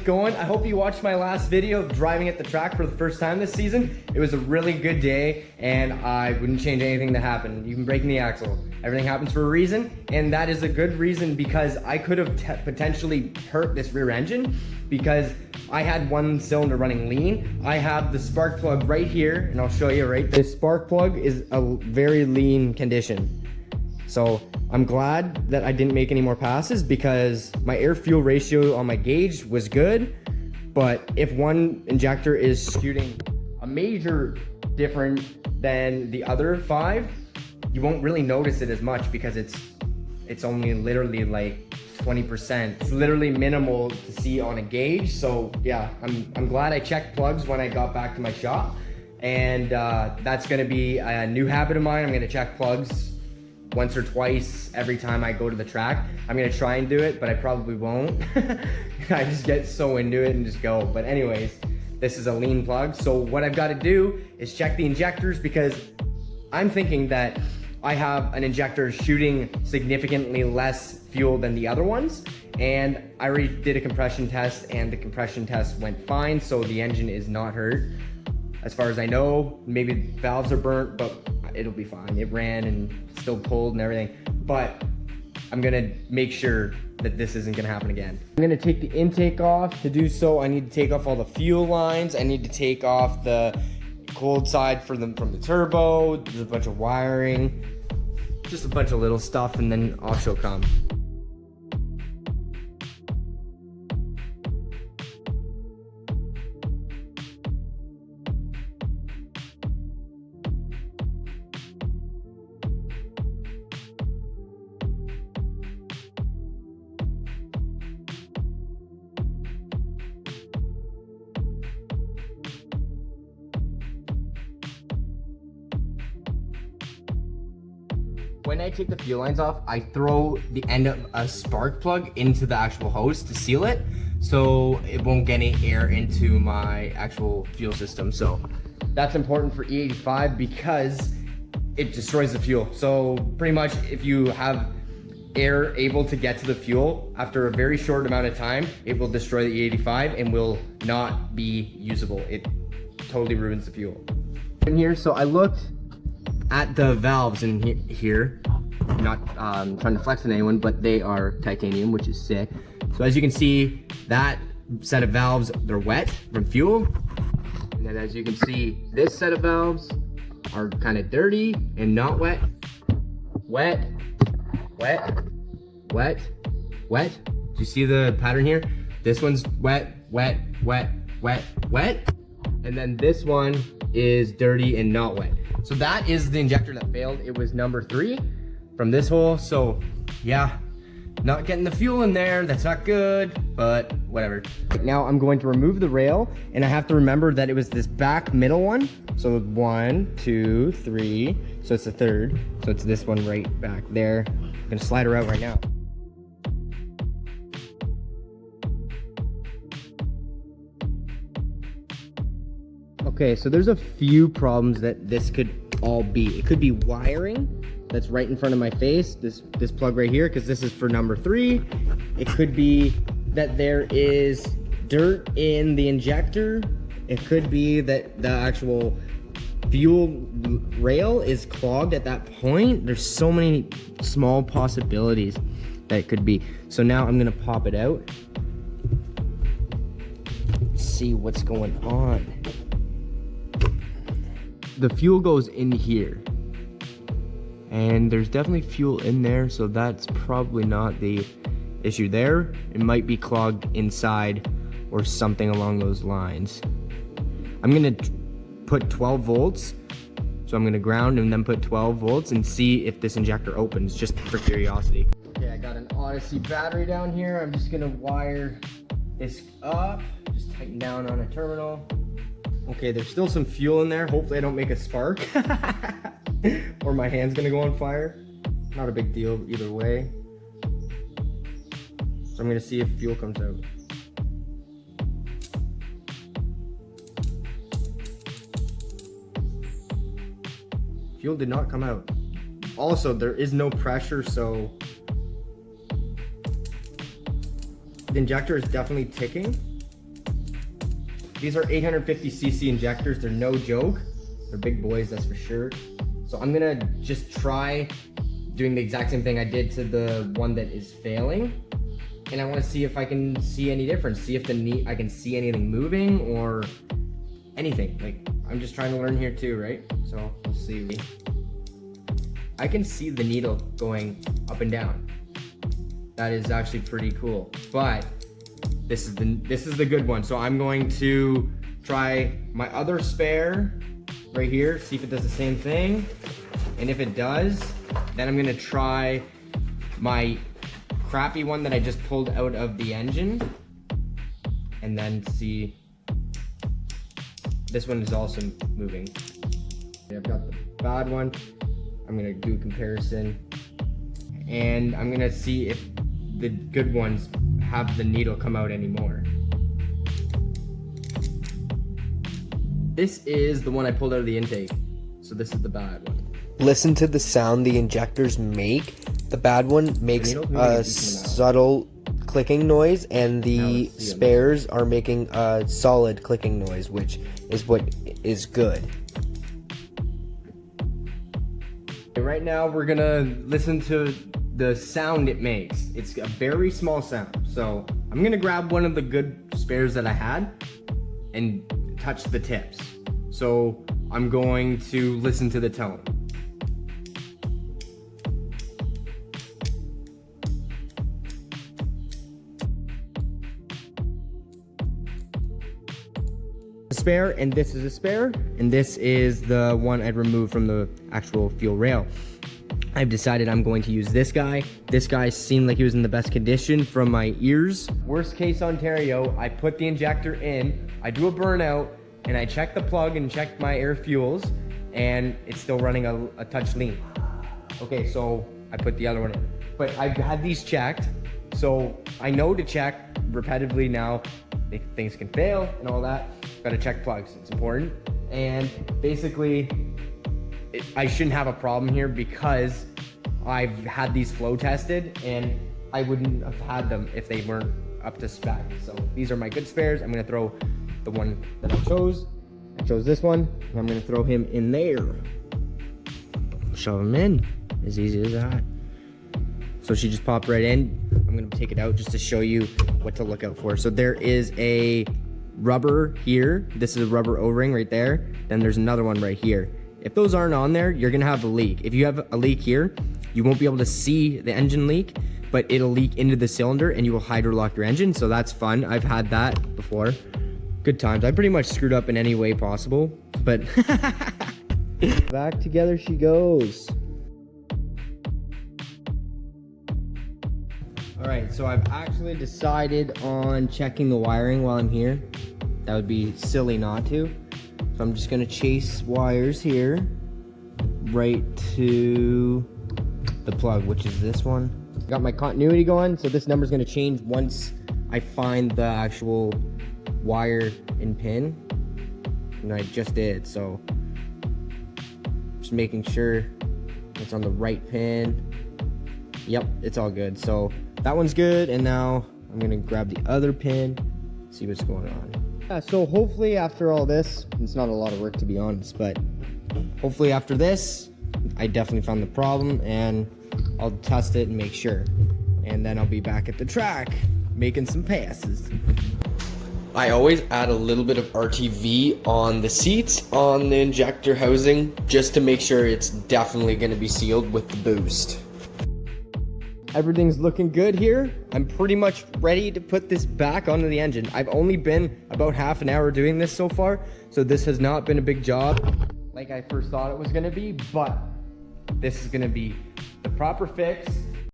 going? I hope you watched my last video of driving at the track for the first time this season. It was a really good day, and I wouldn't change anything that happened. Even breaking the axle. Everything happens for a reason, and that is a good reason because I could have potentially hurt this rear engine because I had one cylinder running lean. I have the spark plug right here, and I'll show you right. This spark plug is a very lean condition. So I'm glad that I didn't make any more passes because my air fuel ratio on my gauge was good. But if one injector is shooting a major different than the other 5, you won't really notice it as much because it's only literally like 20%. It's literally minimal to see on a gauge. So yeah, I'm glad I checked plugs when I got back to my shop. And that's gonna be a new habit of mine. I'm gonna check plugs once or twice every time I go to the track. I'm gonna try and do it, but I probably won't. I just get so into it and just go. But anyways, this is a lean plug. So what I've gotta do is check the injectors because I'm thinking that I have an injector shooting significantly less fuel than the other ones. And I already did a compression test and the compression test went fine. So the engine is not hurt. As far as I know, maybe the valves are burnt, but it'll be fine. It ran and still pulled and everything, but I'm gonna make sure that this isn't gonna happen again. I'm gonna take the intake off. To do so, I need to take off all the fuel lines. I need to take off the cold side from the turbo. There's a bunch of wiring, just a bunch of little stuff, and then off she'll come. When I take the fuel lines off, I throw the end of a spark plug into the actual hose to seal it, so it won't get any air into my actual fuel system. So that's important for E85 because it destroys the fuel. So pretty much if you have air able to get to the fuel, after a very short amount of time, it will destroy the E85 and will not be usable. It totally ruins the fuel. In here, so I looked at the valves in here, not trying to flex on anyone, but they are titanium, which is sick. So as you can see, that set of valves, they're wet from fuel. And then as you can see, this set of valves are kind of dirty and not wet. Wet, wet, wet, wet. Do you see the pattern here? This one's wet, wet, wet, wet, wet. And then this one is dirty and not wet. So that is the injector that failed. It was number 3 from this hole. So yeah, not getting the fuel in there. That's not good, but whatever. Now I'm going to remove the rail, and I have to remember that it was this back middle one. So 1, 2, 3. So it's the third. So it's this one right back there. I'm gonna slide her out right now. Okay, so there's a few problems that this could all be. It could be wiring that's right in front of my face, this plug right here, because this is for number 3. It could be that there is dirt in the injector. It could be that the actual fuel rail is clogged at that point. There's so many small possibilities that it could be. So now I'm gonna pop it out, see what's going on. The fuel goes in here, and there's definitely fuel in there, so that's probably not the issue there. It might be clogged inside or something along those lines. I'm gonna put 12 volts, so I'm gonna ground and then put 12 volts and see if this injector opens, just for curiosity. Okay, I got an Odyssey battery down here. I'm just gonna wire this up, just tighten down on a terminal. Okay, there's still some fuel in there. Hopefully I don't make a spark or my hand's gonna go on fire. Not a big deal either way. So I'm gonna see if fuel comes out. Fuel did not come out. Also, there is no pressure, so the injector is definitely ticking. These are 850cc injectors. They're no joke. They're big boys, that's for sure. So I'm gonna just try doing the exact same thing I did to the one that is failing. And I wanna see if I can see any difference. See if I can see anything moving or anything. Like, I'm just trying to learn here too, right? So we'll see. I can see the needle going up and down. That is actually pretty cool. But this is the good one. So I'm going to try my other spare right here, see if it does the same thing. And if it does, then I'm gonna try my crappy one that I just pulled out of the engine, and then see. This one is also moving. I've got the bad one. I'm gonna do a comparison, and I'm gonna see if the good ones have the needle come out anymore. This is the one I pulled out of the intake, so this is the bad one. Listen to the sound the injectors make. The bad one makes a subtle clicking noise, and the spares are making a solid clicking noise, which is what is good. Right now we're gonna listen to the sound it makes. It's a very small sound. So I'm gonna grab one of the good spares that I had and touch the tips. So I'm going to listen to the tone. Spare, and this is a spare, and this is the one I'd removed from the actual fuel rail. I've decided I'm going to use this guy. This guy seemed like he was in the best condition from my ears. Worst case Ontario, I put the injector in, I do a burnout, and I check the plug and check my air fuels, and it's still running a touch lean. Okay, so I put the other one in. But I've had these checked, so I know to check repetitively now. Things can fail and all that. Gotta check plugs, it's important. And basically, I shouldn't have a problem here because I've had these flow tested, and I wouldn't have had them if they weren't up to spec. So these are my good spares. I'm gonna throw the one that I chose. I chose this one, and I'm gonna throw him in there. Shove him in, as easy as that. So she just popped right in. I'm gonna take it out just to show you what to look out for. So there is a rubber here. This is a rubber O-ring right there. Then there's another one right here. If those aren't on there, you're gonna have a leak. If you have a leak here, you won't be able to see the engine leak, but it'll leak into the cylinder and you will hydrolock your engine. So that's fun. I've had that before. Good times. I pretty much screwed up in any way possible, but back together she goes. All right, so I've actually decided on checking the wiring while I'm here. That would be silly not to. So I'm just gonna chase wires here right to the plug, which is this one. Got my continuity going, so this number's gonna change once I find the actual wire and pin. And I just did, so just making sure it's on the right pin. Yep, it's all good. So that one's good, and now I'm gonna grab the other pin, see what's going on. Yeah, so hopefully after all this, it's not a lot of work to be honest, but hopefully after this, I definitely found the problem, and I'll test it and make sure. And then I'll be back at the track, making some passes. I always add a little bit of RTV on the seats on the injector housing, just to make sure it's definitely gonna be sealed with the boost. Everything's looking good here. I'm pretty much ready to put this back onto the engine. I've only been about half an hour doing this so far, so this has not been a big job like I first thought it was gonna be, but this is gonna be the proper fix